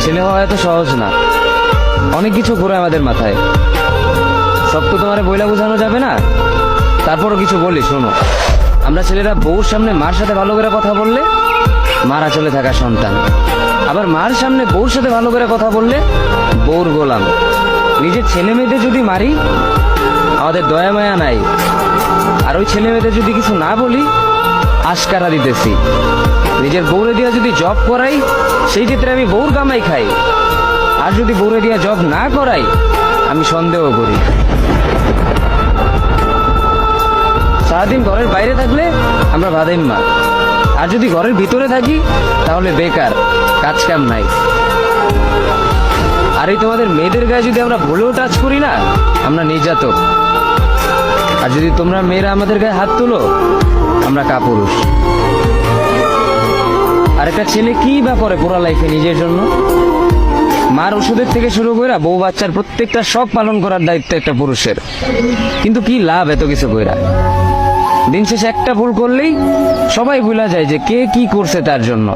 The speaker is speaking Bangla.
ছেলে হওয়া এত সহজ না, অনেক কিছু ঘুরে আমাদের মাথায়। সব তো তোমার বইলা বোঝানো যাবে না, তারপরও কিছু বলি শোনো। আমরা ছেলেরা বউর সামনে মার সাথে ভালো করে কথা বললে মার আঁচলে থাকা সন্তান, আবার মার সামনে বউর সাথে ভালো করে কথা বললে বউর গোলাম। নিজের ছেলে মেয়েদের যদি মারি আমাদের দয়া মায়া নাই, আর ওই ছেলে মেয়েদের যদি কিছু না বলি আশকারা দিতেছি। নিজের বউরে দিয়া যদি জব করাই সেই ক্ষেত্রে আমি বউর কামাই খাই, আর যদি বউরে দিয়া জব না করাই আমি সন্দেহ করি। সারাদিন ঘরের বাইরে থাকলে আমরা ভাদাইম্মা, আর যদি ঘরের ভিতরে থাকি তাহলে বেকার, কাজ কাম নাই। আর এই তোমাদের মেয়েদের গায়ে যদি আমরা ভুলেও টাচ করি না আমরা নির্যাতক, আর যদি তোমরা মেয়েরা আমাদের গায়ে হাত তুলো আমরা কাপুরুষ। আর একটা ছেলে কি বা করে পুরা লাইফে নিজের জন্য? মার ওষুধের থেকে শুরু করে বউ বাচ্চার প্রত্যেকটা সব পালন করার দায়িত্ব একটা পুরুষের। কিন্তু কি লাভ এত কিছু কইরা? দিন শেষে একটা ভুল করলেই সবাই ভুলা যায় যে কে কি করছে তার জন্য।